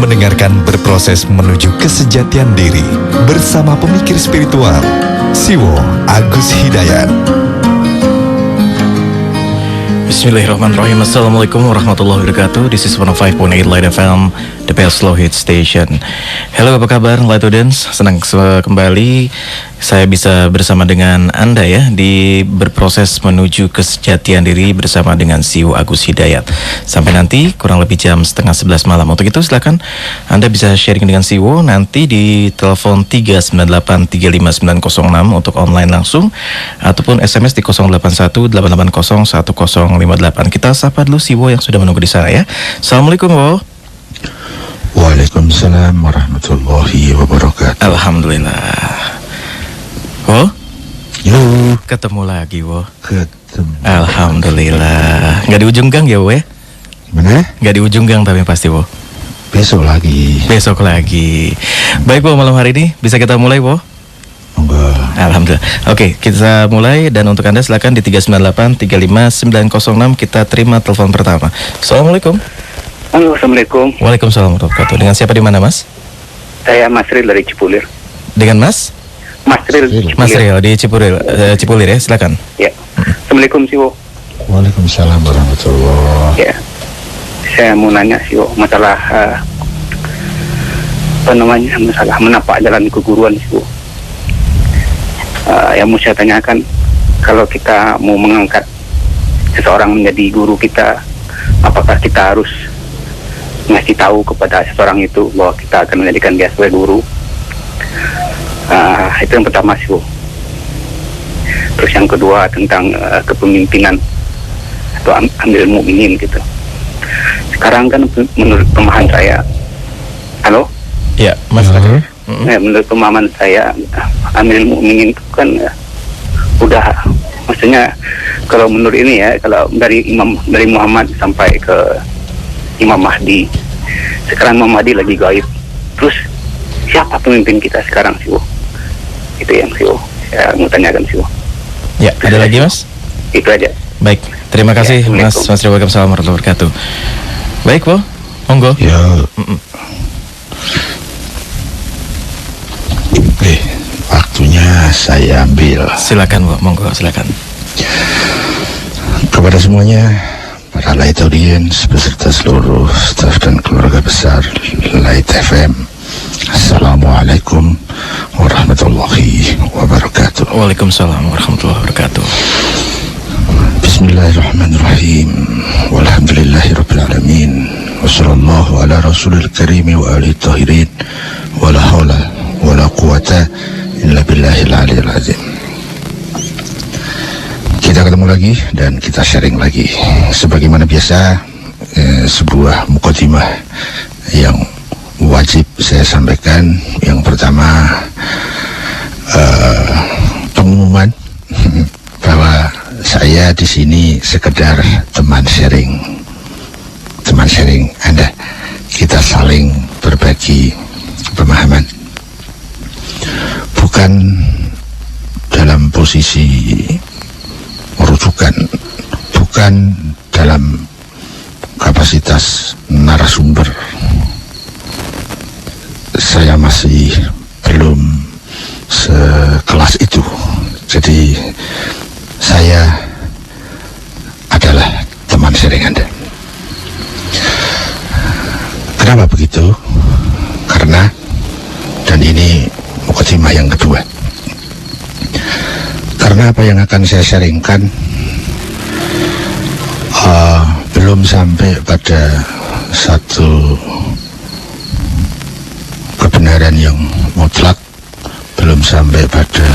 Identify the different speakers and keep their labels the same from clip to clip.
Speaker 1: mendengarkan Berproses Menuju Kesejatian Diri bersama pemikir spiritual Siwo Agus Hidayat.
Speaker 2: Bismillahirrahmanirrahim. Assalamualaikum warahmatullahi wabarakatuh. This is 105.8 Light FM, the best slow hit station. Halo, apa kabar Light Audience? Senang kembali saya bisa bersama dengan Anda ya di Berproses Menuju Kesejatian Diri bersama dengan Siwo Agus Hidayat. Sampai nanti kurang lebih jam 10:30 malam. Untuk itu silakan Anda bisa sharing dengan Siwo nanti di telepon 398-35906 untuk online langsung ataupun SMS di 081-880-1058. Kita sapa dulu Siwo yang sudah menunggu di sana ya. Assalamualaikum, Wo.
Speaker 3: Waalaikumsalam warahmatullahi wabarakatuh.
Speaker 2: Alhamdulillah. Wo?
Speaker 3: Yo,
Speaker 2: Ketemu lagi, Wo.
Speaker 3: ketemu.
Speaker 2: Alhamdulillah. Nggak di ujung gang ya, Wo ya?
Speaker 3: Mana?
Speaker 2: Nggak di ujung gang tapi pasti, Wo.
Speaker 3: Besok lagi.
Speaker 2: Besok lagi. Baik, Wo, malam hari ini bisa kita mulai, Wo?
Speaker 3: Enggak.
Speaker 2: Alhamdulillah. Oke, kita mulai dan untuk Anda silakan di 398-35906 kita terima telepon pertama. Assalamualaikum.
Speaker 4: Halo, assalamualaikum.
Speaker 2: Waalaikumsalam warahmatullahi wabarakatuh. Dengan siapa di mana, Mas?
Speaker 4: Saya Masril dari Cipulir.
Speaker 2: Dengan Mas?
Speaker 4: Masril Cipulir.
Speaker 2: Mas Rio di Cipulir ya, silakan.
Speaker 4: Ya. Assalamualaikum Siwo.
Speaker 3: Waalaikumsalam warahmatullahi.
Speaker 4: Ya. Saya mau nanya Siwo masalah masalah menapak jalan keguruan Siwo. Yang mau saya tanyakan, kalau kita mau mengangkat seseorang menjadi guru kita, apakah kita harus ngasih tahu kepada seseorang itu bahwa kita akan menjadikan dia sebagai guru? Itu yang pertama sih, Bu. Terus yang kedua tentang kepemimpinan atau Amirul Mukminin gitu. Sekarang kan menurut pemahaman saya, halo?
Speaker 2: Ya, Mas.
Speaker 4: Menurut pemahaman saya, Amirul Mukminin itu kan udah, maksudnya kalau menurut ini ya, kalau dari Muhammad sampai ke Imam Mahdi, sekarang Imam Mahdi lagi gaib. Terus siapa pemimpin kita sekarang sih, Bu? Itu yang sih, Bu. Saya mau tanyakan sih, Bu.
Speaker 2: Ya, ada lagi, Mas?
Speaker 4: Itu aja.
Speaker 2: Baik, terima kasih
Speaker 4: Ya,
Speaker 2: Mas Rio. Waalaikumsalam warahmatullahi wabarakatuh. Baik, Bu. Monggo.
Speaker 3: Ya. Waktunya saya ambil.
Speaker 2: Silakan, Bu. Monggo, silakan.
Speaker 3: Kepada semuanya, para Light Audience beserta seluruh staf dan keluarga besar Light FM, Assalamualaikum warahmatullahi wabarakatuh.
Speaker 2: Waalaikumsalam warahmatullahi wabarakatuh.
Speaker 3: Bismillahirrahmanirrahim. Walhamdulillahirabbil alamin. Wassallallahu ala rasulil karim wa alihi tahirin. Wala haula wala quwata illa billahil aliyil azim. Kita ketemu lagi dan kita sharing lagi. Sebagaimana biasa, sebuah mukadimah yang wajib saya sampaikan. Yang pertama, pengumuman bahwa saya di sini sekedar teman sharing Anda. Kita saling berbagi pemahaman, bukan dalam posisi merujukan, bukan dalam kapasitas narasumber. Saya masih belum sekelas itu. Jadi saya adalah teman sharing Anda. Kenapa begitu? Karena, dan ini mukadimah yang kedua, karena apa yang akan saya sharingkan belum sampai pada satu kebenaran yang mutlak, belum sampai pada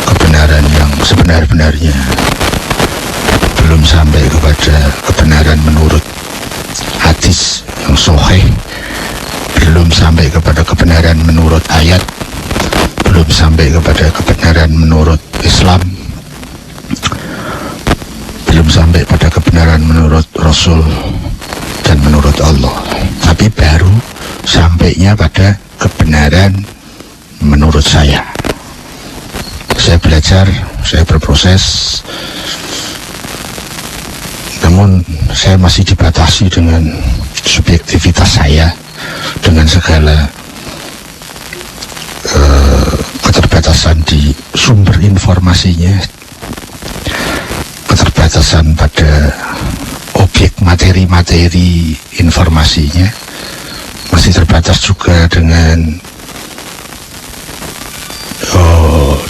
Speaker 3: kebenaran yang sebenar-benarnya, belum sampai kepada kebenaran menurut hadis yang sahih, belum sampai kepada kebenaran menurut ayat, belum sampai kepada kebenaran menurut Islam, belum sampai pada kebenaran menurut Rasul dan menurut Allah, tapi baru sampainya pada kebenaran menurut saya. Saya belajar, saya berproses, namun saya masih dibatasi dengan subjektivitas saya dengan segala keterbatasan di sumber informasinya, keterbatasan pada objek materi-materi informasinya, masih terbatas juga dengan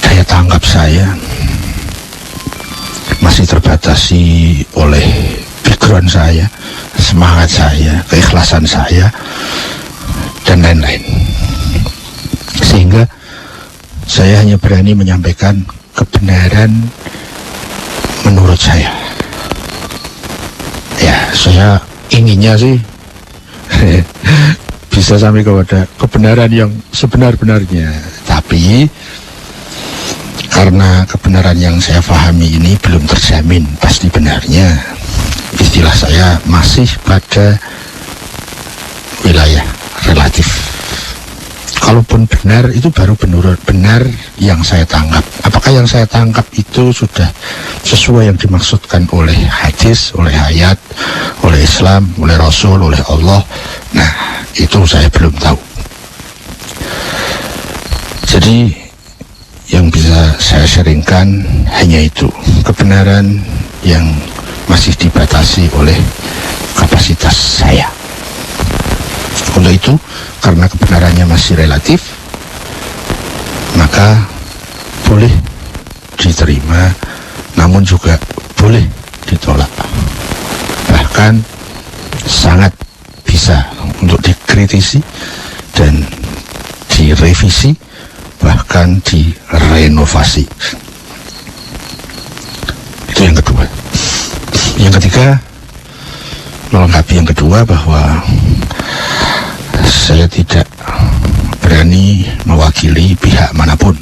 Speaker 3: daya tanggap saya, masih terbatasi oleh background saya, semangat saya, keikhlasan saya, dan lain-lain. Sehingga saya hanya berani menyampaikan kebenaran menurut saya. Ya, saya inginnya sih bisa sampai kepada kebenaran yang sebenar-benarnya. Tapi karena kebenaran yang saya pahami ini belum terjamin pasti benarnya, istilah saya masih pada wilayah relatif. Kalaupun benar, itu baru benar yang saya tangkap. Apakah yang saya tangkap itu sudah sesuai yang dimaksudkan oleh hadis, oleh ayat, oleh Islam, oleh Rasul, oleh Allah? Nah, itu saya belum tahu. Jadi yang bisa saya sharingkan hanya itu, kebenaran yang masih dibatasi oleh kapasitas saya. Untuk itu, karena kebenarannya masih relatif, maka boleh diterima, namun juga boleh ditolak. Bahkan sangat bisa untuk dikritisi dan direvisi, bahkan direnovasi. Itu yang kedua. Yang ketiga, melengkapi yang kedua, bahwa saya tidak berani mewakili pihak manapun,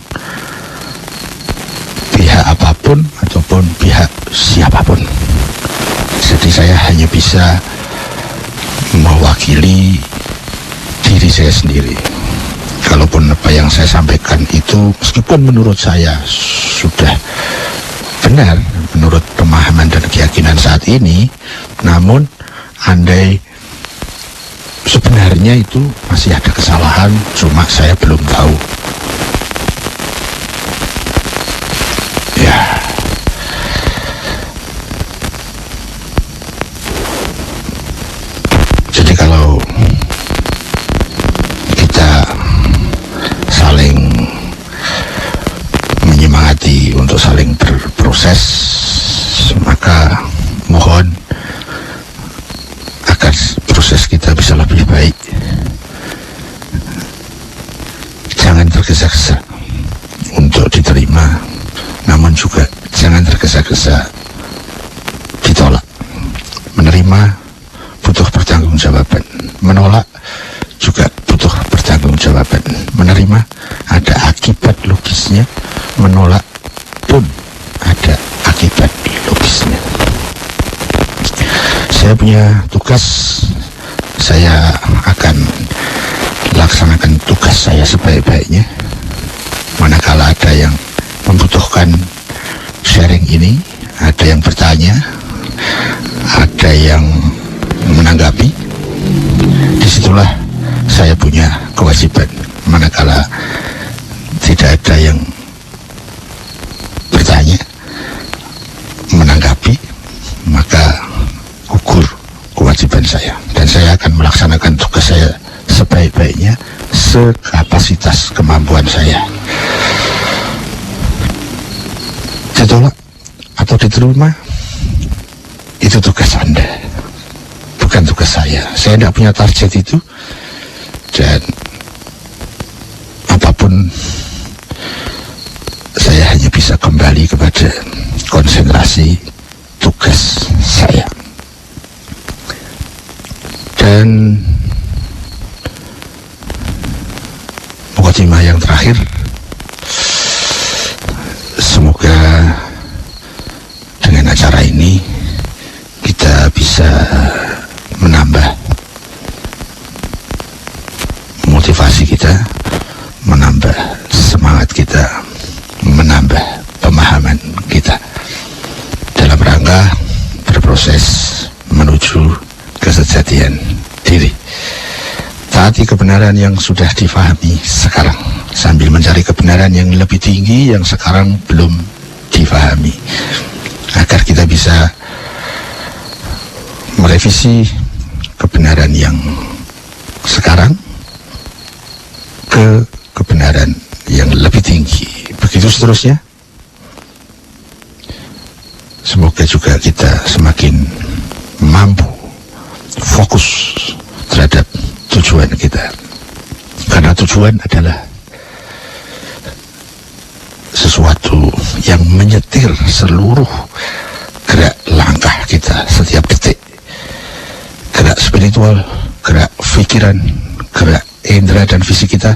Speaker 3: pihak apapun ataupun pihak siapapun. Jadi saya hanya bisa mewakili diri saya sendiri. Kalaupun apa yang saya sampaikan itu meskipun menurut saya sudah benar menurut pemahaman dan keyakinan saat ini, namun andai sebenarnya itu masih ada kesalahan, cuma saya belum tahu. Ya, jadi kalau kita saling menyemangati untuk saling berproses, maka mohon agar proses kita bisa lebih baik. Jangan tergesa-gesa untuk diterima, namun juga jangan tergesa-gesa ditolak. Menerima butuh pertanggungjawaban, menolak juga butuh pertanggungjawaban. Menerima ada akibat logisnya, menolak pun ada akibat logisnya. Saya punya tugas, saya akan laksanakan tugas saya sebaik-baiknya. Manakala ada yang membutuhkan sharing ini, ada yang bertanya, ada yang menanggapi, disitulah saya punya kewajiban. Manakala tidak ada yang bertanya, menanggapi, maka gugur kewajiban saya, dan saya akan melaksanakan tugas saya sebaik-baiknya, sekapasitas kemampuan saya. Ditolak atau diterima, itu tugas Anda, bukan tugas saya. Saya tidak punya target itu, dan apapun saya hanya bisa kembali kepada konsentrasi tugas saya. Dan mukadimah yang terakhir, semoga dengan acara ini kita bisa menambah motivasi kita, menambah semangat kita, menambah pemahaman kita dalam rangka berproses menuju kesejatian diri. taati kebenaran yang sudah difahami sekarang, sambil mencari kebenaran yang lebih tinggi yang sekarang belum difahami, agar kita bisa merevisi kebenaran yang sekarang ke kebenaran yang lebih tinggi. Begitu seterusnya. Semoga juga kita semakin mampu fokus terhadap tujuan kita, karena tujuan adalah sesuatu yang menyetir seluruh gerak langkah kita setiap detik. Gerak spiritual, gerak pikiran, gerak indera dan fisik kita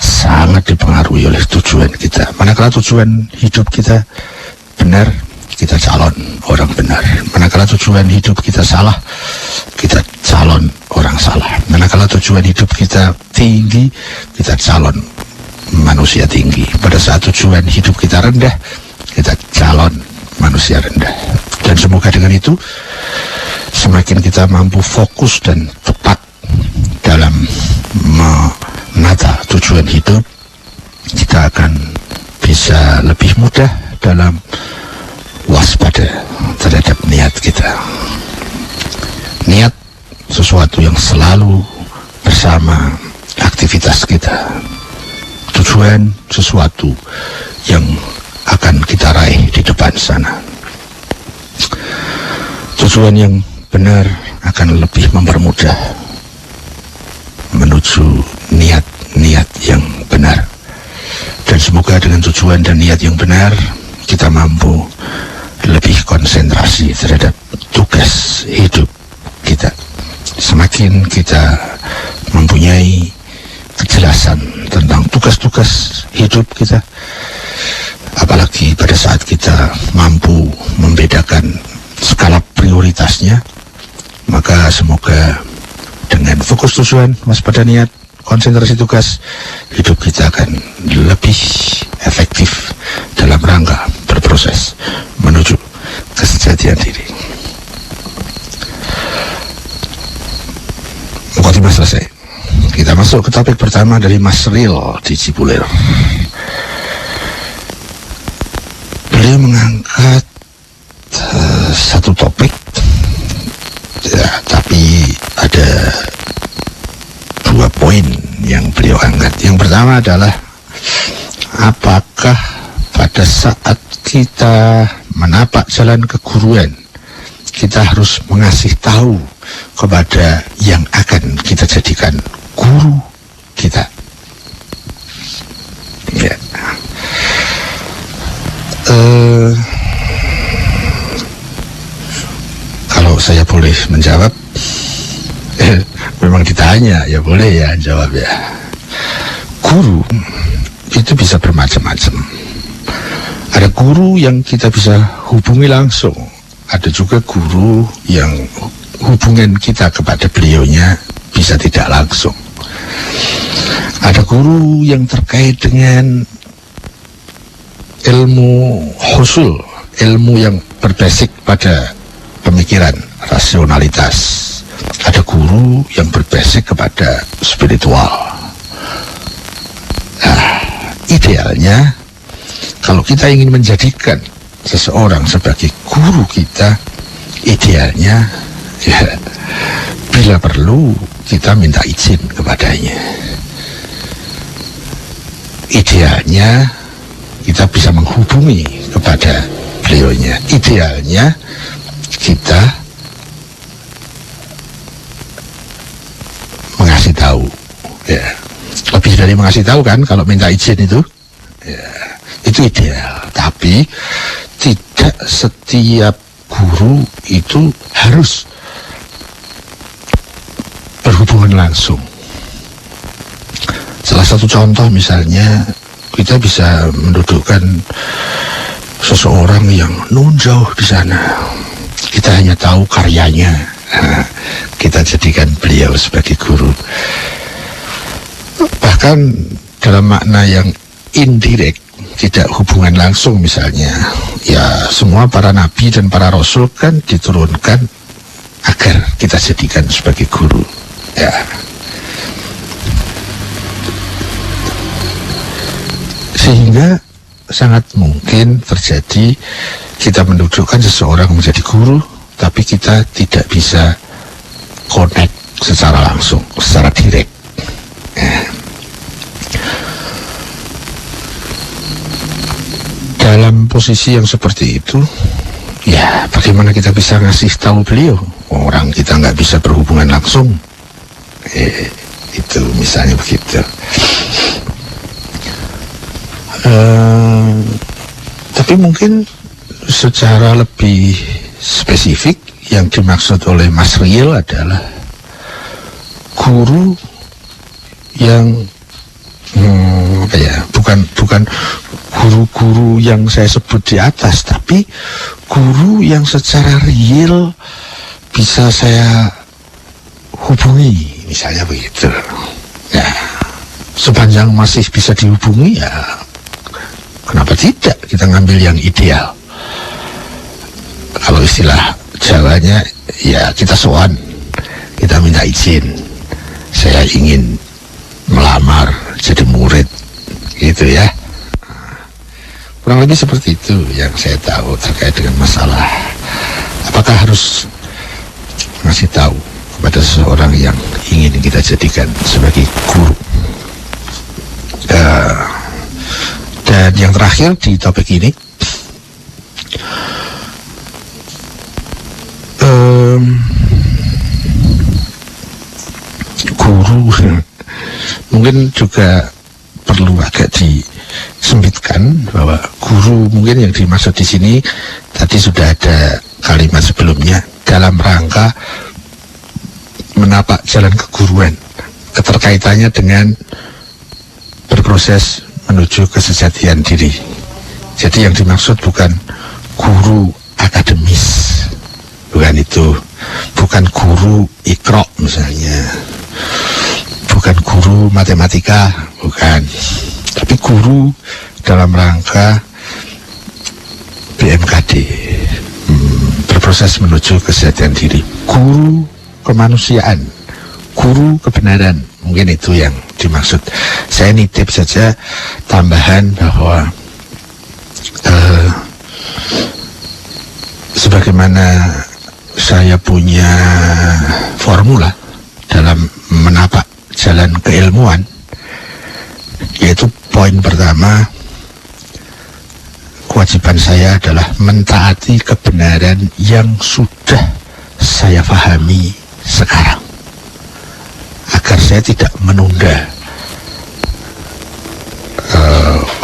Speaker 3: sangat dipengaruhi oleh tujuan kita. Manakala tujuan hidup kita benar, kita calon orang benar. Manakala tujuan hidup kita salah, kita calon orang salah. Manakala tujuan hidup kita tinggi, kita calon manusia tinggi. Pada saat tujuan hidup kita rendah, kita calon manusia rendah. Dan semoga dengan itu semakin kita mampu fokus dan tepat dalam menata tujuan hidup, kita akan bisa lebih mudah dalam waspada terhadap niat kita. Niat sesuatu yang selalu bersama aktivitas kita. Tujuan sesuatu yang akan kita raih di depan sana. Tujuan yang benar akan lebih mempermudah menuju niat-niat yang benar. Dan semoga dengan tujuan dan niat yang benar, kita mampu lebih konsentrasi terhadap tugas hidup kita. Semakin kita mempunyai kejelasan tentang tugas-tugas hidup kita, apalagi pada saat kita mampu membedakan skala prioritasnya, maka semoga dengan fokus tujuan, waspada niat, konsentrasi tugas, hidup kita akan lebih efektif dalam rangka berproses menuju kesejatian diri. Mukadimah selesai. Kita masuk ke topik pertama dari Mas Ril di Cipulir. Beliau mengangkat satu topik, ya, tapi ada 2 poin yang beliau angkat. Yang pertama adalah, apakah pada saat kita menapak jalan keguruan, kita harus mengasih tahu kepada yang akan kita jadikan guru kita? Ya. Kalau saya boleh menjawab, memang ditanya ya boleh ya jawab ya. Guru itu bisa bermacam-macam. Ada guru yang kita bisa hubungi langsung, ada juga guru yang hubungan kita kepada beliaunya bisa tidak langsung. Ada guru yang terkait dengan ilmu husul, ilmu yang berbasis pada pemikiran rasionalitas. Ada guru yang berbasis kepada spiritual. Nah, idealnya kalau kita ingin menjadikan seseorang sebagai guru kita, idealnya ya, bila perlu kita minta izin kepadanya. Idealnya kita bisa menghubungi kepada beliaunya. Idealnya kita mengasih tahu, ya. Lebih dari mengasih tahu kan, kalau minta izin itu, ya, itu ideal. Tapi tidak setiap guru itu harus berhubungan langsung. Salah satu contoh misalnya, kita bisa mendudukkan seseorang yang nun jauh di sana. Kita hanya tahu karyanya, kita jadikan beliau sebagai guru. Bahkan dalam makna yang indirect, tidak hubungan langsung misalnya, ya semua para nabi dan para rasul kan diturunkan agar kita jadikan sebagai guru, ya. Sehingga sangat mungkin terjadi kita mendudukkan seseorang menjadi guru, tapi kita tidak bisa connect secara langsung, secara direct. Dalam posisi yang seperti itu, ya bagaimana kita bisa ngasih tahu beliau? Orang kita nggak bisa berhubungan langsung. Itu misalnya begitu. Tapi mungkin secara lebih spesifik yang dimaksud oleh Mas Riel adalah guru yang bukan guru-guru yang saya sebut di atas, tapi guru yang secara real bisa saya hubungi, misalnya begitu. Ya, sepanjang masih bisa dihubungi, ya kenapa tidak kita ngambil yang ideal? Kalau istilah Jawanya, ya kita sowan, kita minta izin, saya ingin melamar jadi murid, gitu ya. Kurang lebih seperti itu yang saya tahu terkait dengan masalah apakah harus ngasih tahu kepada seseorang yang ingin kita jadikan sebagai guru. Dan yang terakhir di topik ini, guru mungkin juga perlu agak disempitkan, bahwa guru mungkin yang dimaksud di sini tadi sudah ada kalimat sebelumnya, dalam rangka menapak jalan keguruan, keterkaitannya dengan berproses menuju kesejatian diri. Jadi yang dimaksud bukan guru akademis, bukan itu, bukan guru Iqra misalnya, bukan guru matematika, bukan, tapi guru dalam rangka BMKD, berproses menuju kesejahteraan diri, guru kemanusiaan, guru kebenaran, mungkin itu yang dimaksud. Saya nitip saja tambahan bahwa sebagaimana saya punya formula dalam menapak jalan keilmuan, yaitu poin pertama, kewajiban saya adalah mentaati kebenaran yang sudah saya pahami sekarang, agar saya tidak menunda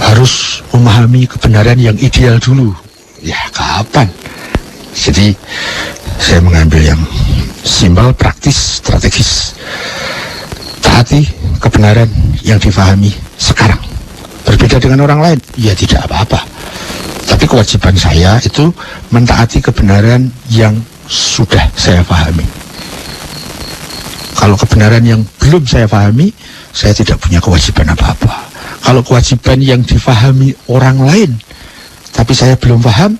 Speaker 3: harus memahami kebenaran yang ideal dulu. Ya kapan? Jadi saya mengambil yang simpel, praktis, strategis. Taati kebenaran yang difahami sekarang. Berbeda dengan orang lain, ya tidak apa-apa. Tapi kewajiban saya itu mentaati kebenaran yang sudah saya pahami. Kalau kebenaran yang belum saya pahami, saya tidak punya kewajiban apa-apa. Kalau kewajiban yang difahami orang lain, tapi saya belum paham,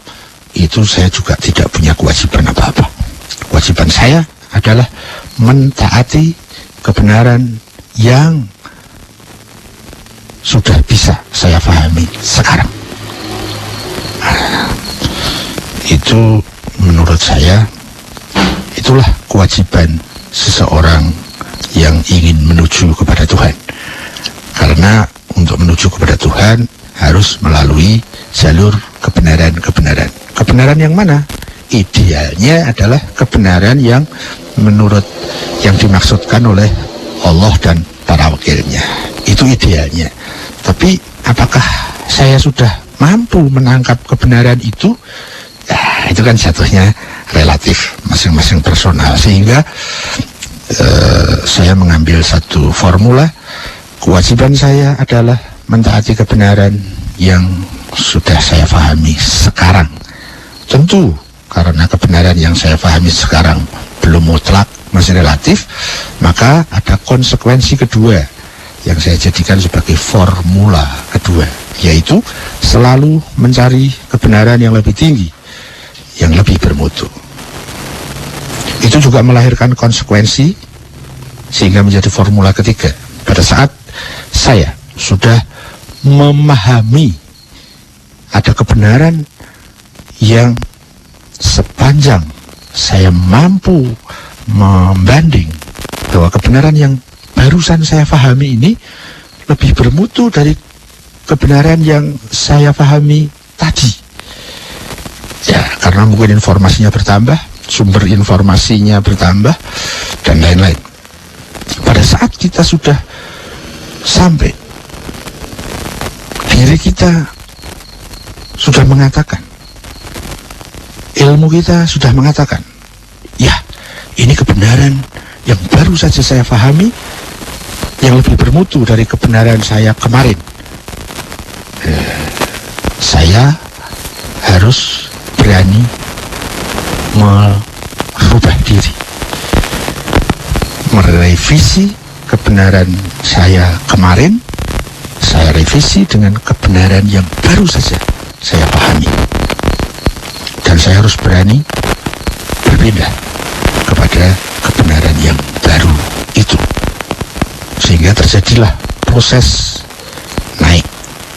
Speaker 3: itu saya juga tidak punya kewajiban apa-apa. Kewajiban saya adalah mentaati kebenaran yang sudah bisa saya pahami sekarang. Itu menurut saya, itulah kewajiban seseorang yang ingin menuju kepada Tuhan. Karena untuk menuju kepada Tuhan harus melalui jalur kebenaran-kebenaran. Kebenaran yang mana? Idealnya adalah kebenaran yang menurut yang dimaksudkan oleh Allah dan para wakilnya. Itu idealnya. Tapi apakah saya sudah mampu menangkap kebenaran itu? Ya, itu kan jatuhnya relatif, masing-masing personal. Sehingga saya mengambil satu formula. Kewajiban saya adalah mentaati kebenaran yang sudah saya pahami sekarang. Tentu karena kebenaran yang saya pahami sekarang belum mutlak, masih relatif, maka ada konsekuensi kedua yang saya jadikan sebagai formula kedua, yaitu selalu mencari kebenaran yang lebih tinggi, yang lebih bermutu. Itu juga melahirkan konsekuensi sehingga menjadi formula ketiga. Pada saat saya sudah memahami ada kebenaran yang sepanjang saya mampu membanding bahwa kebenaran yang barusan saya pahami ini lebih bermutu dari kebenaran yang saya pahami tadi. Ya, karena mungkin informasinya bertambah, sumber informasinya bertambah, dan lain-lain. Pada saat kita sudah sampai, diri kita sudah mengatakan, ilmu kita sudah mengatakan, ya, ini kebenaran yang baru saja saya pahami, yang lebih bermutu dari kebenaran saya kemarin. Saya harus berani merubah diri, merevisi kebenaran saya kemarin, saya revisi dengan kebenaran yang baru saja saya pahami. Dan saya harus berani berpindah kepada kebenaran yang baru itu. Sehingga terjadilah proses naik,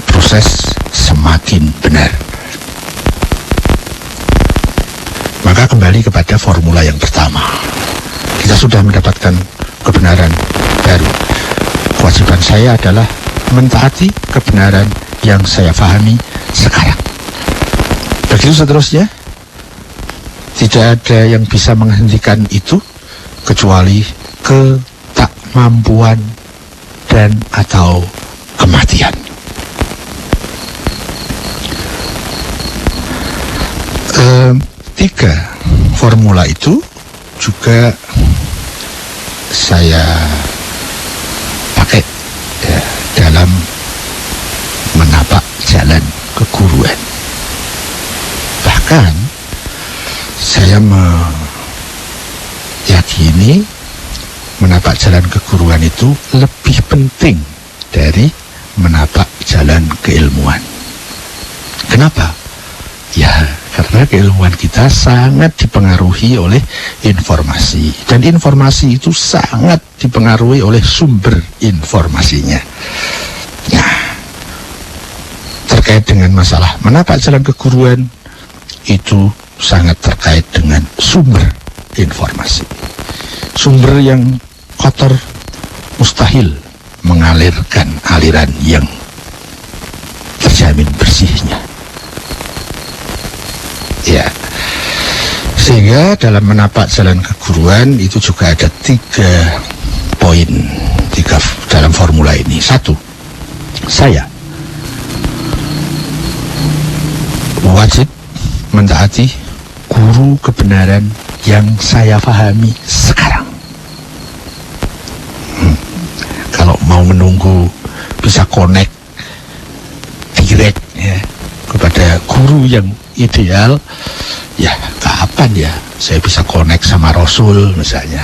Speaker 3: proses semakin benar. Maka kembali kepada formula yang pertama. Kita sudah mendapatkan kebenaran baru. Kewajiban saya adalah mentaati kebenaran yang saya pahami sekarang. Begitu seterusnya. Tidak ada yang bisa menghentikan itu kecuali ketakmampuan dan atau kematian. Tiga formula itu juga saya pakai ya, dalam menapak jalan keguruan. Bahkan saya meyakini menapak jalan keguruan itu lebih penting dari menapak jalan keilmuan. Kenapa? Ya, karena keilmuan kita sangat dipengaruhi oleh informasi. Dan informasi itu sangat dipengaruhi oleh sumber informasinya. Nah, terkait dengan masalah menapak jalan keguruan, itu sangat terkait dengan sumber informasi. Sumber yang kotor mustahil mengalirkan aliran yang terjamin bersihnya. Ya, sehingga dalam menapak jalan keguruan itu juga ada 3 poin dalam formula ini. 1, saya wajib mentaati guru kebenaran yang saya pahami sekarang. Kalau mau menunggu bisa connect direct ya kepada guru yang ideal, ya kapan ya saya bisa connect sama Rasul misalnya,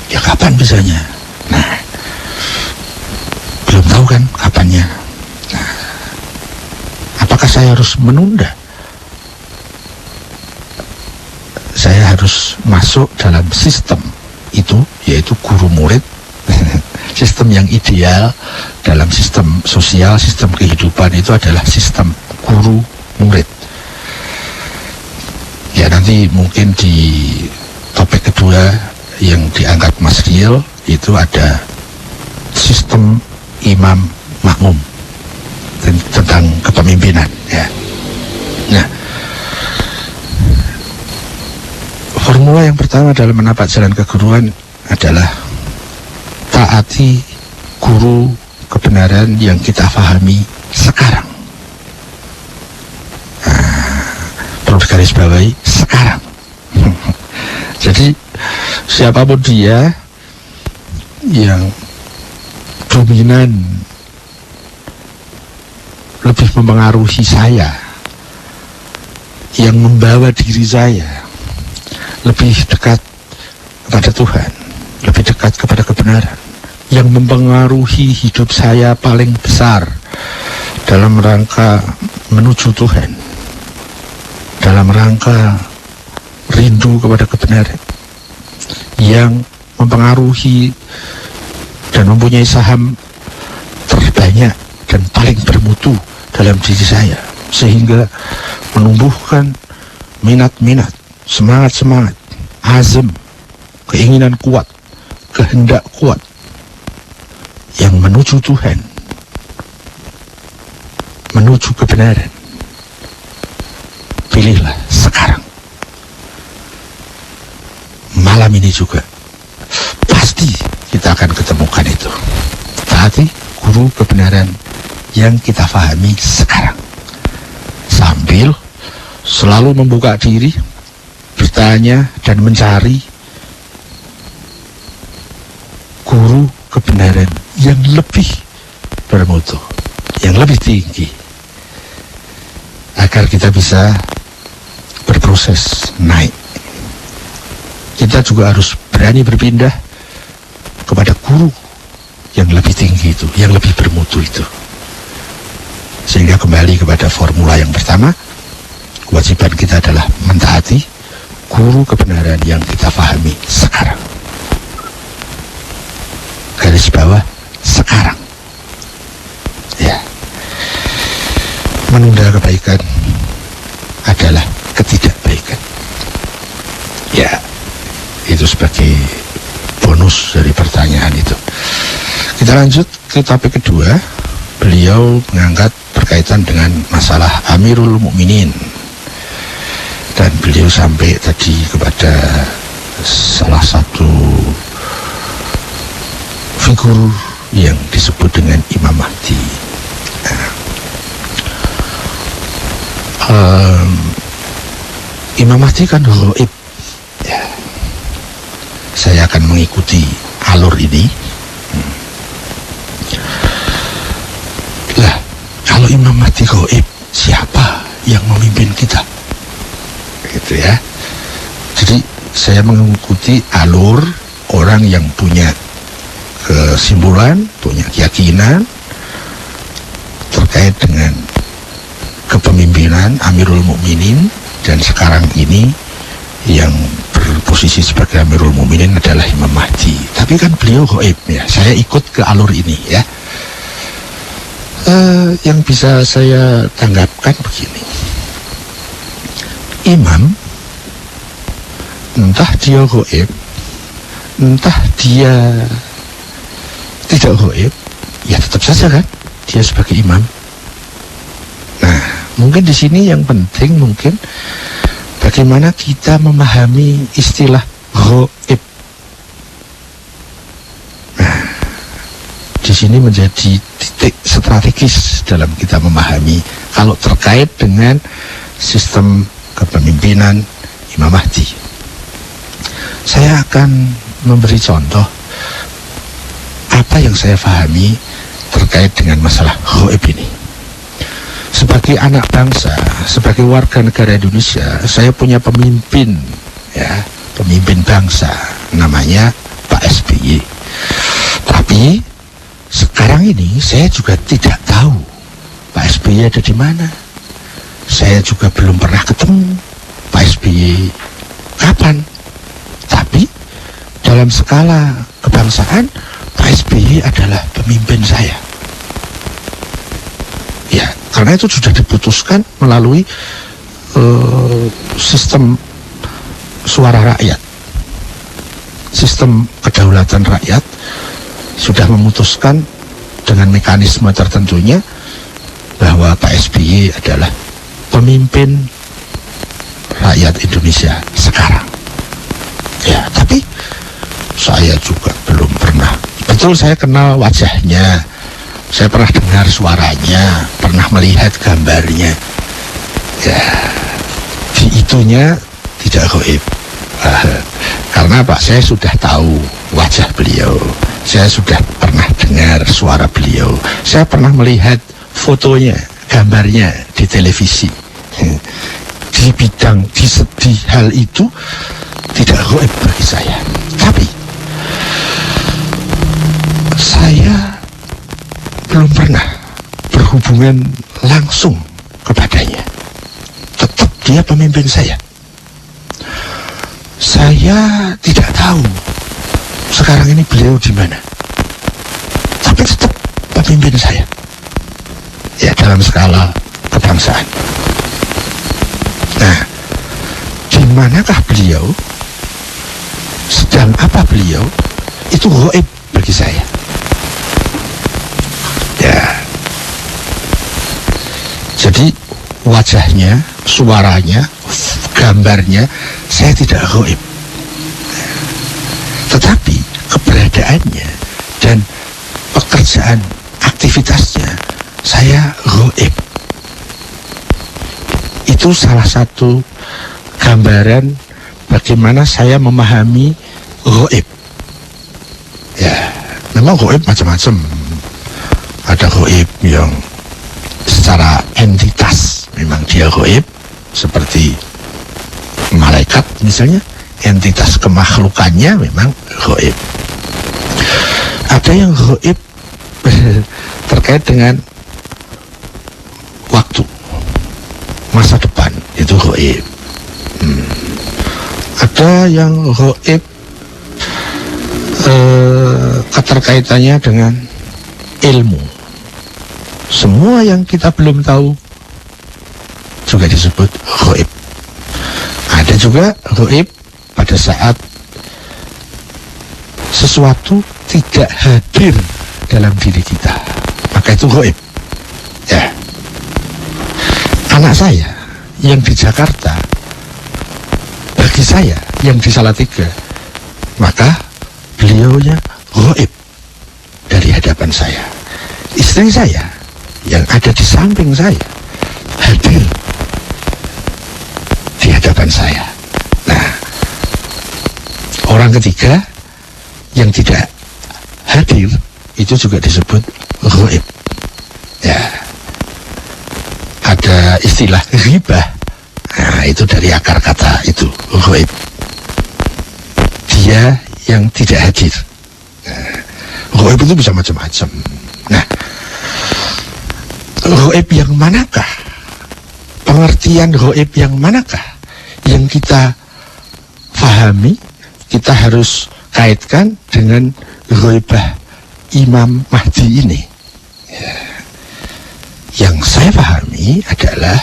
Speaker 3: ya kapan bisanya. Nah, belum tahu kan kapannya. Nah, apakah saya harus menunda? Saya harus masuk dalam sistem itu, yaitu guru murid. Sistem yang ideal dalam sistem sosial, sistem kehidupan itu adalah sistem guru murid. Ya, nanti mungkin di topik kedua yang diangkat Mas Riel itu ada sistem imam makmum tentang kepemimpinan ya. Nah, formula yang pertama dalam menapak jalan keguruan adalah taati guru kebenaran yang kita pahami sekarang. Perlu digarisbawahi sekarang. Jadi siapapun dia yang dominan lebih mempengaruhi saya, yang membawa diri saya lebih dekat kepada Tuhan, lebih dekat kepada kebenaran, yang mempengaruhi hidup saya paling besar dalam rangka menuju Tuhan, dalam rangka rindu kepada kebenaran, yang mempengaruhi dan mempunyai saham terbanyak dan paling bermutu dalam diri saya, sehingga menumbuhkan minat-minat, semangat-semangat, azam, keinginan kuat, kehendak kuat yang menuju Tuhan, menuju kebenaran. Pilihlah sekarang. Malam ini juga pasti kita akan ketemukan itu. Taati guru kebenaran yang kita fahami sekarang, sambil selalu membuka diri, bertanya dan mencari guru kebenaran yang lebih bermutu, yang lebih tinggi, agar kita bisa berproses naik. Kita juga harus berani berpindah kepada guru yang lebih tinggi itu, yang lebih bermutu itu. Sehingga kembali kepada formula yang pertama, kewajiban kita adalah mentaati guru kebenaran yang kita pahami sekarang. Garis bawah, sekarang. Ya. Menunda kebaikan adalah ketidakbaikan. Ya, itu sebagai bonus dari pertanyaan itu. Kita lanjut ke topik kedua. Beliau mengangkat berkaitan dengan masalah Amirul Mukminin, dan beliau sampai tadi kepada salah satu figur yang disebut dengan Imam Mahdi. Imam Mahdi kan gaib. Ya. Saya akan mengikuti alur ini. Lah, kalau Imam Mahdi gaib, siapa yang memimpin kita? Gitu ya. Jadi saya mengikuti alur orang yang punya kesimpulan, punya keyakinan terkait dengan kepemimpinan Amirul Mukminin, dan sekarang ini yang berposisi sebagai Amirul Mukminin adalah Imam Mahdi. Tapi kan beliau gaib ya. Saya ikut ke alur ini ya. Yang bisa saya tanggapkan begini. Imam, entah dia gaib, entah dia tidak gaib, ya tetap saja kan dia sebagai imam. Nah, mungkin di sini yang penting mungkin bagaimana kita memahami istilah gaib. Nah, di sini menjadi titik strategis dalam kita memahami kalau terkait dengan sistem kepemimpinan Imam Mahdi. Saya akan memberi contoh apa yang saya pahami terkait dengan masalah gaib ini. Sebagai anak bangsa, sebagai warga negara Indonesia, saya punya pemimpin, ya, pemimpin bangsa, namanya Pak SBY. Tapi sekarang ini saya juga tidak tahu Pak SBY ada di mana. Saya juga belum pernah ketemu Pak SBY kapan. Tapi dalam skala kebangsaan, Pak SBY adalah pemimpin saya. Ya, karena itu sudah diputuskan melalui sistem suara rakyat. Sistem kedaulatan rakyat sudah memutuskan dengan mekanisme tertentunya bahwa Pak SBY adalah pemimpin rakyat Indonesia sekarang. Ya, tapi saya juga belum pernah. Betul, saya kenal wajahnya, saya pernah dengar suaranya, pernah melihat gambarnya. Ya, di itunya tidak gaib. Karena Pak, saya sudah tahu wajah beliau, saya sudah pernah dengar suara beliau, saya pernah melihat fotonya, gambarnya di televisi. Di bidang, di hal itu tidak gaib bagi saya. Tapi saya belum pernah berhubungan langsung kepadanya. Tetap dia pemimpin saya. Saya tidak tahu sekarang ini beliau di mana. Tapi tetap pemimpin saya. dalam skala kebangsaan. Nah, di manakah beliau? Sedang apa beliau? Itu gaib bagi saya. Ya. Jadi wajahnya, suaranya, gambarnya saya tidak gaib. Tetapi keberadaannya dan pekerjaan aktivitasnya saya gaib. Itu salah satu gambaran bagaimana saya memahami gaib. Ya, memang gaib macam-macam. Ada gaib yang secara entitas memang dia gaib, seperti malaikat misalnya, entitas kemakhlukannya memang gaib. Ada yang gaib terkait dengan waktu, masa depan, itu gaib. Ada yang gaib keterkaitannya dengan ilmu. Semua yang kita belum tahu juga disebut gaib. Ada juga gaib pada saat sesuatu tidak hadir dalam diri kita, maka itu gaib. Ya. Anak saya yang di Jakarta, bagi saya yang di Salatiga, maka beliaunya gaib dari hadapan saya. Istri saya yang ada di samping saya hadir di hadapan saya. Nah, orang ketiga yang tidak hadir itu juga disebut gaib. Ya, ada istilah ghibah. Nah, itu dari akar kata itu, gaib. Dia yang tidak hadir. Nah, gaib itu bisa macam-macam. Nah, gaib yang manakah? Pengertian gaib yang manakah yang kita pahami, kita harus kaitkan dengan gaibah Imam Mahdi ini. Ya. Yang saya pahami adalah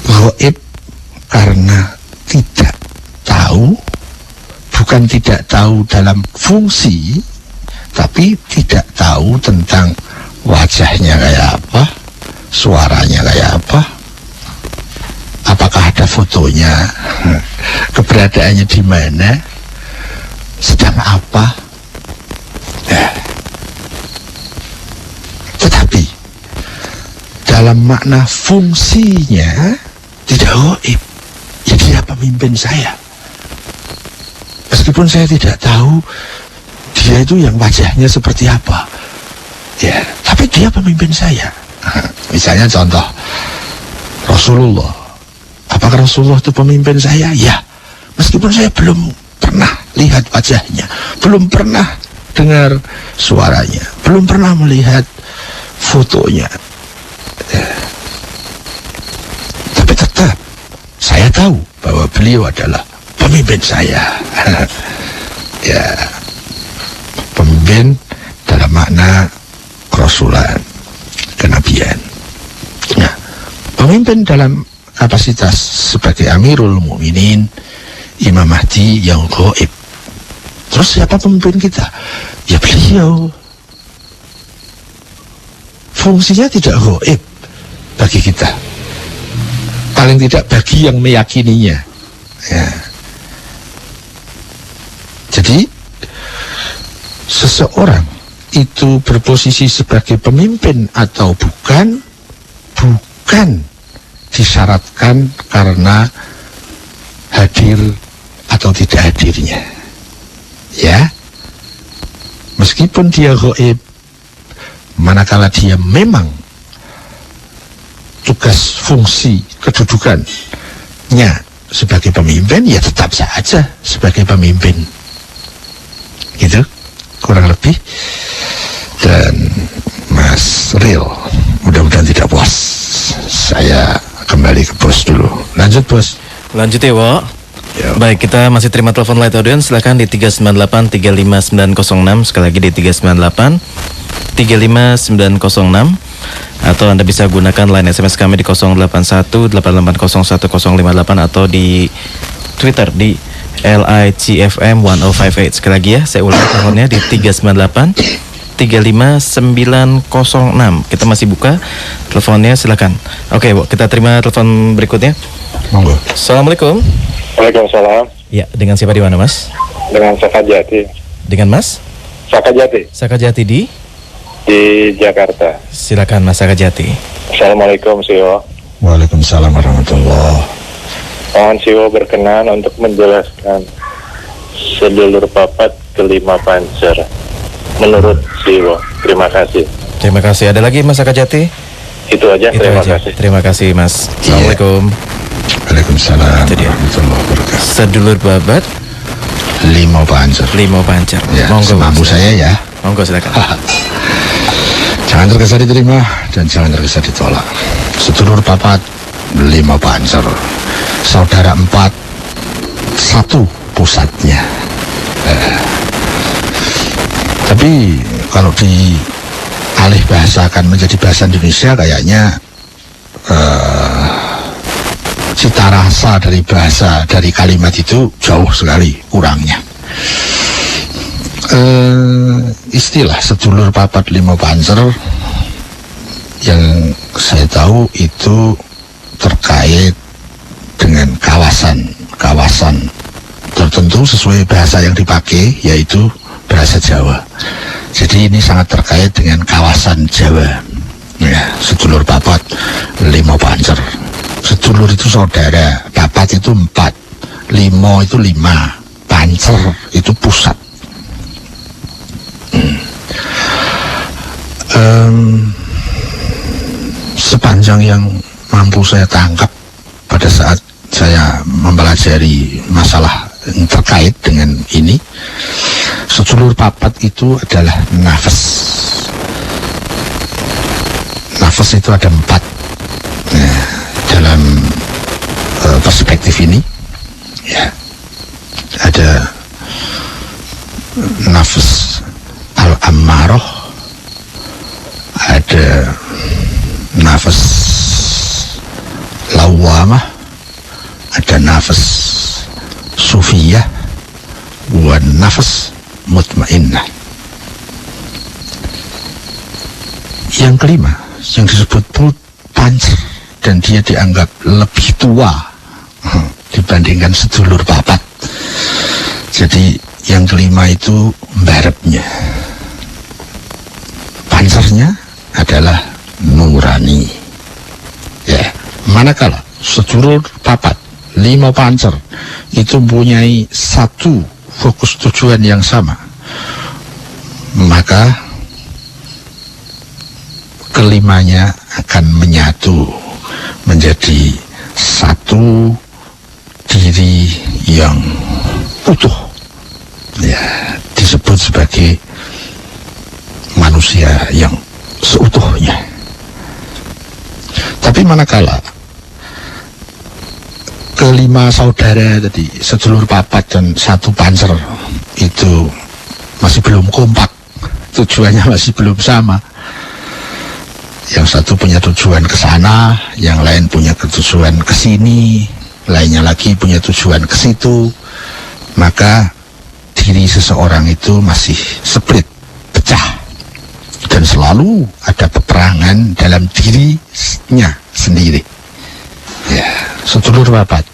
Speaker 3: gaib karena tidak tahu, bukan tidak tahu dalam fungsi, tapi tidak tahu tentang wajahnya kayak apa, suaranya kayak apa, apakah ada fotonya, keberadaannya di mana, sedang apa. Nah, tetapi dalam makna fungsinya tidak gaib. Ya, dia pemimpin saya. Meskipun saya tidak tahu dia itu yang wajahnya seperti apa, ya, tapi dia pemimpin saya. Misalnya contoh Rasulullah. Apakah Rasulullah itu pemimpin saya? Ya, meskipun saya belum pernah lihat wajahnya, belum pernah dengar suaranya, belum pernah melihat fotonya, ya. Tapi tetap saya tahu bahwa beliau adalah pemimpin saya. Ya, pemimpin dalam makna kerasulan, kenabian. Nah, pemimpin dalam kapasitas sebagai Amirul Mukminin, Imam Mahdi yang gaib. Terus siapa pemimpin kita? Ya beliau. Fungsinya tidak gaib bagi kita. Paling tidak bagi yang meyakininya. Ya. Jadi seseorang itu berposisi sebagai pemimpin atau bukan disyaratkan karena hadir atau tidak hadirnya. Ya, meskipun dia gaib, manakala dia memang tugas fungsi kedudukannya sebagai pemimpin, ya tetap saja sebagai pemimpin. Gitu, kurang lebih. Dan Mas Ril, mudah-mudahan tidak puas. Saya kembali ke bos dulu. Lanjut bos.
Speaker 2: Lanjut ya, Wak.
Speaker 3: Ya.
Speaker 2: Baik, kita masih terima telepon light audience. Silakan di 398-35906. Sekali lagi di 398-35906. Atau Anda bisa gunakan line SMS kami di 081-880-1058 atau di Twitter di LITFM 1058. Sekali lagi ya, saya ulang teleponnya di 398-35906. Kita masih buka teleponnya, silakan. Oke, Bu, kita terima telepon berikutnya.
Speaker 3: Monggo.
Speaker 2: Assalamualaikum.
Speaker 5: Waalaikumsalam.
Speaker 2: Ya, dengan siapa di mana, Mas?
Speaker 5: Dengan Saka Jati.
Speaker 2: Dengan Mas
Speaker 5: Saka Jati
Speaker 2: Saka Jati di
Speaker 5: Jakarta.
Speaker 2: silakan Mas Saka Jati.
Speaker 5: Assalamualaikum Siwo.
Speaker 3: Waalaikumsalam warahmatullahi.
Speaker 5: Mohon Siwo berkenan untuk menjelaskan sedulur papat kelima pancer menurut Siwo. Terima kasih.
Speaker 2: Terima kasih. Ada lagi Mas Saka Jati?
Speaker 5: Itu aja.
Speaker 2: Itu
Speaker 5: Terima
Speaker 2: aja.
Speaker 5: kasih.
Speaker 2: Terima kasih Mas. Assalamualaikum.
Speaker 3: Waalaikumsalam
Speaker 2: Itu dia.
Speaker 3: warahmatullahi wabarakatuh.
Speaker 2: Sedulur babat
Speaker 3: Lima pancer.
Speaker 2: lima pancer.
Speaker 3: Ya,
Speaker 2: Monggo
Speaker 3: semampu
Speaker 2: Mas.
Speaker 3: saya ya.
Speaker 2: Monggo silakan.
Speaker 3: Jangan tergesa diterima dan jangan tergesa ditolak. Sedulur papat, lima pancer. Saudara empat, satu pusatnya. Tapi kalau dialih bahasakan menjadi bahasa Indonesia kayaknya cita rasa dari bahasa dari kalimat itu jauh sekali kurangnya. Istilah sedulur papat lima pancer yang saya tahu itu terkait dengan kawasan tertentu sesuai bahasa yang dipakai, yaitu bahasa Jawa. Jadi ini sangat terkait dengan kawasan Jawa. Ya, sedulur papat lima pancer. Sedulur itu saudara, papat itu empat, limo itu lima, pancer itu pusat. Sepanjang yang mampu saya tangkap pada saat saya mempelajari masalah yang terkait dengan ini, sedulur papat itu adalah nafas. Nafas itu ada empat. Nah, dalam perspektif ini, ya, ada nafas al-ammaroh, ada nafas lawamah, ada nafas sufiyah, dan nafas mutmainnah. Yang kelima yang disebut pancer, dan dia dianggap lebih tua dibandingkan sedulur papat. Jadi yang kelima itu mbarepnya. Pancernya adalah nurani. Ya, manakala sedulur papat lima pancer itu mempunyai satu fokus tujuan yang sama, maka kelimanya akan menyatu menjadi satu diri yang utuh, ya, disebut sebagai manusia yang seutuhnya. Tapi manakala kelima saudara tadi, sedulur papat dan satu pancer itu masih belum kompak, tujuannya masih belum sama. Yang satu punya tujuan ke sana, yang lain punya tujuan ke sini, lainnya lagi punya tujuan ke situ, maka diri seseorang itu masih split, pecah, dan selalu ada peperangan dalam dirinya sendiri. Ya, sedulur papat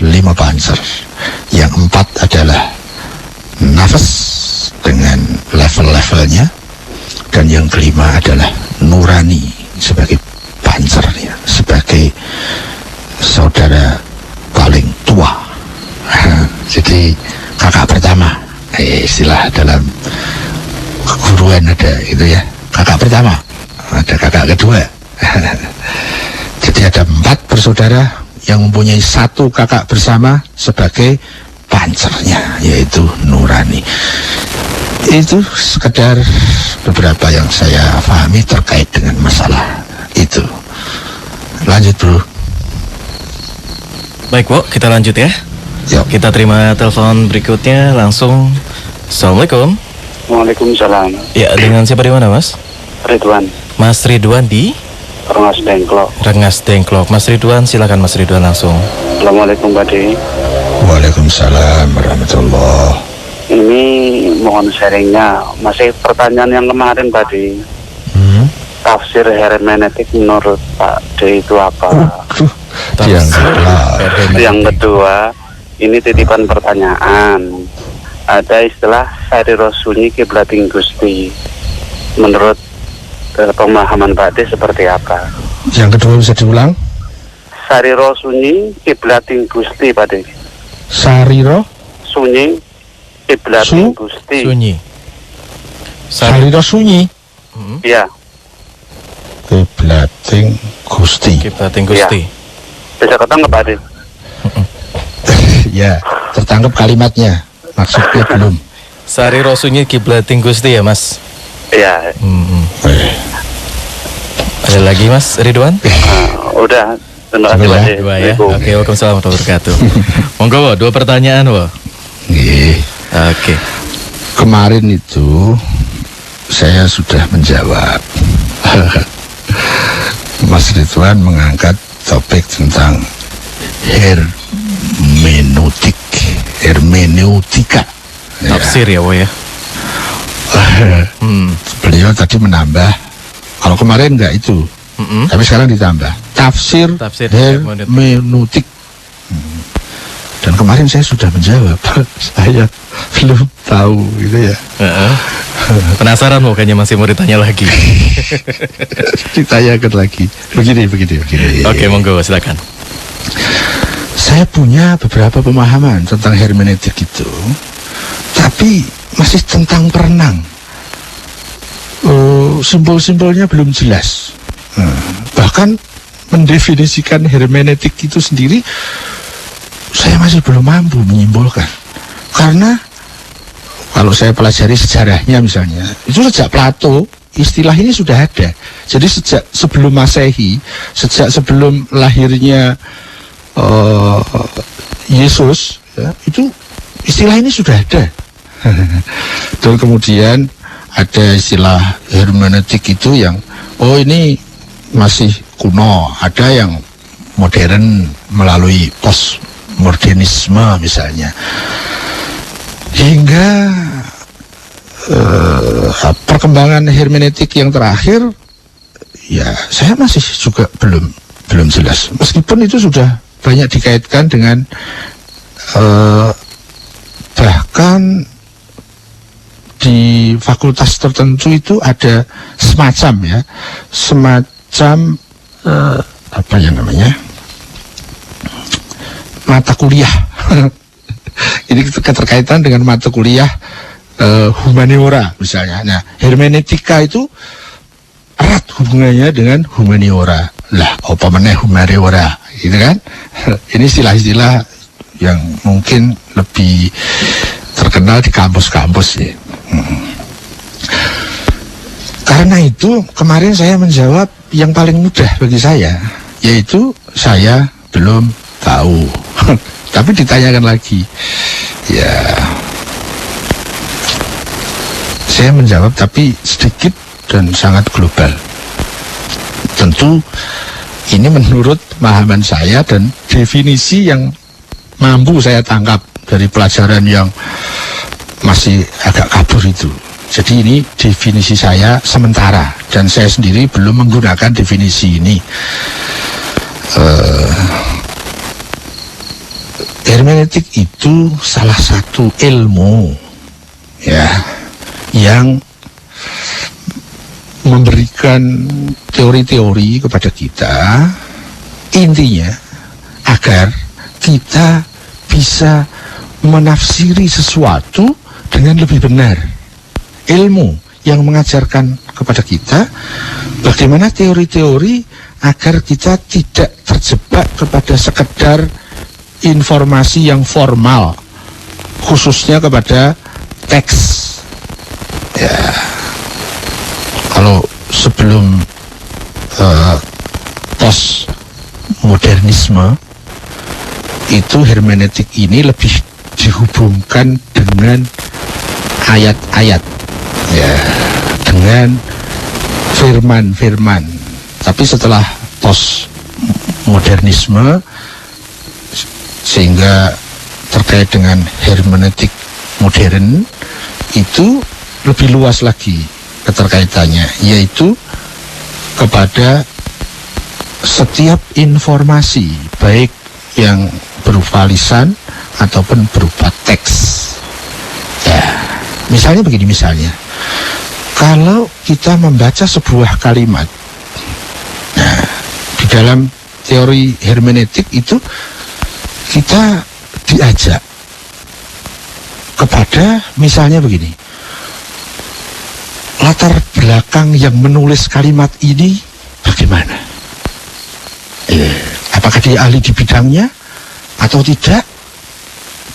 Speaker 3: lima pancer, yang empat adalah nafas dengan level-levelnya, dan yang kelima adalah nurani sebagai pancernya, sebagai saudara paling tua. Jadi kakak pertama, istilah dalam keguruan ada itu ya, kakak pertama, ada kakak kedua. Jadi ada empat bersaudara yang mempunyai satu kakak bersama sebagai pancernya, yaitu nurani. Itu sekedar beberapa yang saya pahami terkait dengan masalah itu. Lanjut, bro.
Speaker 2: Baik, Bu, kita lanjut ya.
Speaker 3: Yuk.
Speaker 2: Kita terima telepon berikutnya langsung. Assalamualaikum.
Speaker 4: Waalaikumsalam.
Speaker 2: Ya, dengan siapa di mana, Mas?
Speaker 4: Ridwan,
Speaker 2: Mas Ridwan di
Speaker 4: Rengas Dengklok.
Speaker 2: Rengas Dengklok. Mas Ridwan, silakan Mas Ridwan langsung.
Speaker 4: Assalamualaikum Pak De.
Speaker 3: Waalaikumsalam warahmatullah.
Speaker 4: Ini mohon sharingnya. Masih pertanyaan yang kemarin Pak De. Tafsir hermeneutik menurut Pak De itu apa?
Speaker 3: Yang
Speaker 4: Yang kedua, ini titipan pertanyaan. Ada istilah Sariro Sunyi Kiblating Gusti. Menurut pemahaman Pak De seperti apa?
Speaker 3: Yang kedua bisa diulang.
Speaker 4: Sariro Sunyi Kiblating Gusti Pak De.
Speaker 3: Sariro
Speaker 4: Sunyi Kiblating Gusti.
Speaker 2: Sunyi.
Speaker 3: Sariro sunyi
Speaker 4: Iya.
Speaker 3: Kiblating Gusti.
Speaker 2: Kiblating Gusti.
Speaker 4: Bisa ketangkep Pak De?
Speaker 3: Ya, tertangkap kalimatnya. Maksudnya belum.
Speaker 2: Sariro Sunyi Kiblating Gusti ya, Mas?
Speaker 4: Iya.
Speaker 2: Ada lagi, Mas Ridwan?
Speaker 4: Udah. Terima kasih Pak De.
Speaker 2: Dua ya. Oke, waalaikumsalam warahmatullahi wabarakatuh. Monggo, Wo, 2 pertanyaan, Wo.
Speaker 3: Nggih.
Speaker 2: Oke.
Speaker 3: Kemarin itu saya sudah menjawab. Mas Ridwan mengangkat topik tentang hermeneutika.
Speaker 2: Tafsir ya, Wo ya.
Speaker 3: Beliau tadi menambah, kalau kemarin enggak itu, tapi sekarang ditambah tafsir hermeneutik. Dan kemarin saya sudah menjawab, saya belum tahu gitu ya.
Speaker 2: Penasaran Wo, kayaknya masih mau ditanya lagi.
Speaker 3: Ditanyakan lagi. Begini.
Speaker 2: Oke, monggo, silakan.
Speaker 3: Saya punya beberapa pemahaman tentang hermeneutik itu, tapi masih tentang perenang. Simbol-simbolnya belum jelas. Bahkan mendefinisikan hermeneutik itu sendiri, saya masih belum mampu menyimpulkan. Karena kalau saya pelajari sejarahnya misalnya, itu sejak Plato istilah ini sudah ada. Jadi sejak sebelum Masehi, sejak sebelum lahirnya Yesus, ya, itu istilah ini sudah ada. Dan kemudian ada istilah hermeneutik itu yang ini masih kuno, ada yang modern melalui postmodernisme misalnya. Hingga perkembangan hermeneutik yang terakhir, ya saya masih juga belum jelas. Meskipun itu sudah banyak dikaitkan dengan bahkan di fakultas tertentu itu ada semacam apa yang namanya mata kuliah. Ini keterkaitan dengan mata kuliah humaniora misalnya. Nah, hermeneutika itu erat hubungannya dengan humaniora. Lah, apa meneh humaniora, gitu kan? Ini istilah-istilah yang mungkin lebih terkenal di kampus-kampus ya. Karena itu kemarin saya menjawab yang paling mudah bagi saya, yaitu saya belum tahu. Tapi ditanyakan lagi, ya saya menjawab tapi sedikit dan sangat global. Tentu ini menurut pemahaman saya dan definisi yang mampu saya tangkap dari pelajaran yang masih agak kabur itu. Jadi ini definisi saya sementara dan saya sendiri belum menggunakan definisi ini. Hermeneutik itu salah satu ilmu ya yang memberikan teori-teori kepada kita, intinya agar kita bisa menafsiri sesuatu dengan lebih benar. Ilmu yang mengajarkan kepada kita bagaimana teori-teori agar kita tidak terjebak kepada sekedar informasi yang formal, khususnya kepada teks. Ya, kalau sebelum postmodernisme itu hermeneutik ini lebih dihubungkan dengan ayat-ayat, ya, dengan firman-firman. Tapi setelah postmodernisme, sehingga terkait dengan hermeneutik modern itu lebih luas lagi keterkaitannya, yaitu kepada setiap informasi, baik yang berupa lisan ataupun berupa teks. Ya, misalnya begini, kalau kita membaca sebuah kalimat, nah, di dalam teori hermeneutik itu kita diajak kepada, misalnya begini, latar belakang yang menulis kalimat ini bagaimana? Apakah dia ahli di bidangnya atau tidak?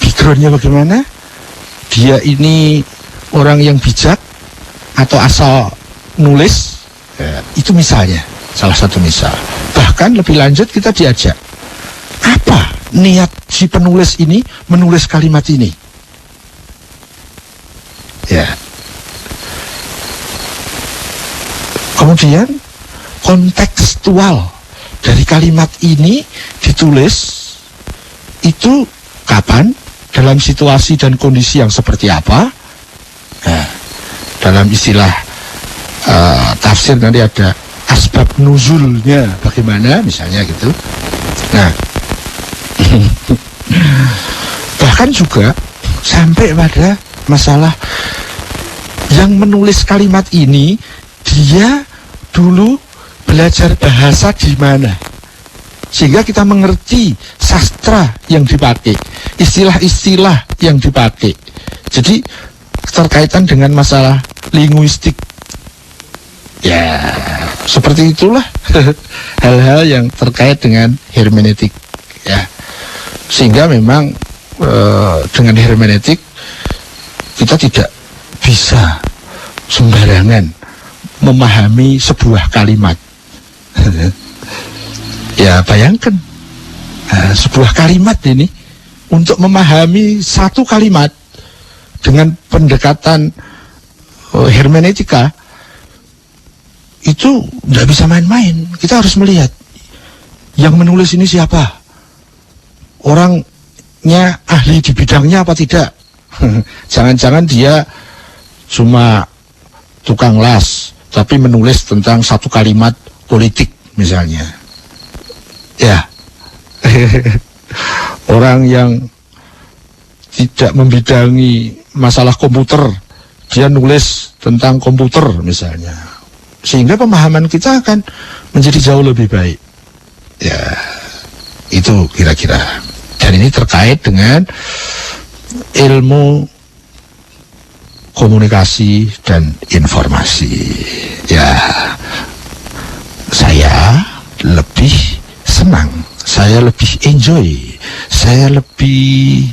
Speaker 3: Backgroundnya bagaimana? Dia ini orang yang bijak atau asal nulis? Itu misalnya, salah satu misal. Bahkan lebih lanjut kita diajak, apa niat si penulis ini menulis kalimat ini? Ya. Kemudian kontekstual dari kalimat ini ditulis itu kapan, dalam situasi dan kondisi yang seperti apa. Nah, dalam istilah tafsir nanti ada asbab nuzulnya bagaimana, misalnya gitu. Nah, bahkan juga sampai pada masalah yang menulis kalimat ini, dia dulu belajar bahasa di mana, sehingga kita mengerti sastra yang dipakai, istilah-istilah yang dipakai. Jadi keterkaitan dengan masalah linguistik, ya seperti itulah hal-hal yang terkait dengan hermeneutik, ya. Sehingga memang dengan hermeneutik kita tidak bisa sembarangan memahami sebuah kalimat. Ya bayangkan, sebuah kalimat ini, untuk memahami satu kalimat dengan pendekatan hermeneutika itu tidak bisa main-main. Kita harus melihat yang menulis ini siapa, orangnya ahli di bidangnya apa tidak. Jangan-jangan dia cuma tukang las tapi menulis tentang satu kalimat politik misalnya, ya. Orang yang tidak membidangi masalah komputer, dia nulis tentang komputer misalnya, sehingga pemahaman kita akan menjadi jauh lebih baik, ya. Itu kira-kira. Dan ini terkait dengan ilmu komunikasi dan informasi. Ya, saya lebih senang, saya lebih enjoy, saya lebih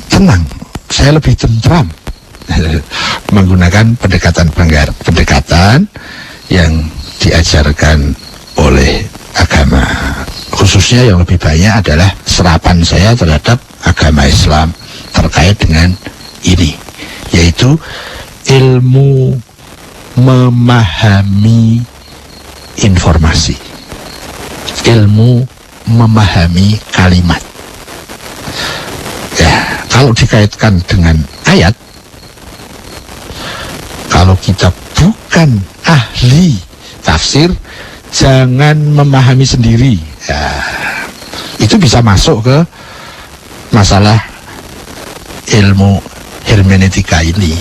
Speaker 3: tenang, saya lebih tentram menggunakan pendekatan yang diajarkan oleh agama. Khususnya yang lebih banyak adalah serapan saya terhadap agama Islam terkait dengan ini, yaitu ilmu memahami informasi, ilmu memahami kalimat. Ya, kalau dikaitkan dengan ayat, kalau kita bukan ahli tafsir, jangan memahami sendiri. Ya, itu bisa masuk ke masalah ilmu hermeneutika ini.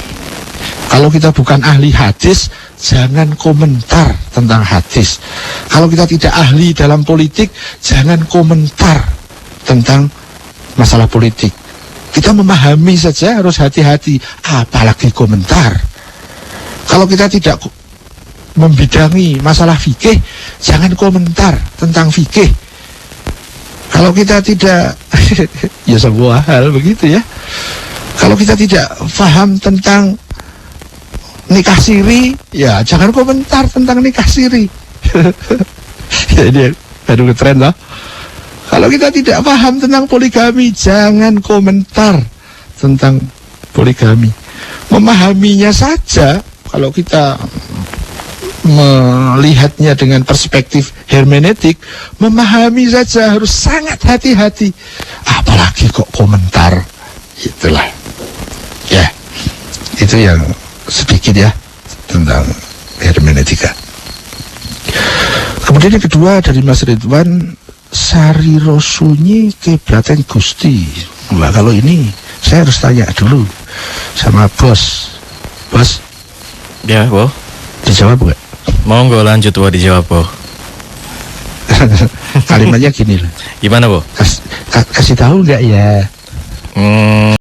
Speaker 3: Kalau kita bukan ahli hadis, jangan komentar tentang hadis. Kalau kita tidak ahli dalam politik, jangan komentar tentang masalah politik. Kita memahami saja harus hati-hati, apalagi komentar. Kalau kita tidak membidangi masalah fikih, jangan komentar tentang fikih. Kalau kita tidak ya sebuah hal begitu ya. Kalau kita tidak paham tentang nikah siri, ya jangan komentar tentang nikah siri. Ya ini baru ngetren loh. Kalau kita tidak paham tentang poligami, jangan komentar tentang poligami. Memahaminya saja, kalau kita melihatnya dengan perspektif hermeneutik, memahami saja harus sangat hati-hati. Apalagi kok komentar. Itulah. Ya, itu yang sedikit ya tentang hermeneutika. Kemudian yang kedua dari Mas Ridwan, Sari Rosunyi kiblaten Gusti. Wah, kalau ini saya harus tanya dulu sama bos. Bos,
Speaker 2: Ya, Bo.
Speaker 3: dijawab nggak?
Speaker 2: Monggo lanjut, Bo, dijawab, Bo.
Speaker 3: Kalimatnya gini loh.
Speaker 2: Gimana, Bo?
Speaker 3: Kasih tahu nggak ya?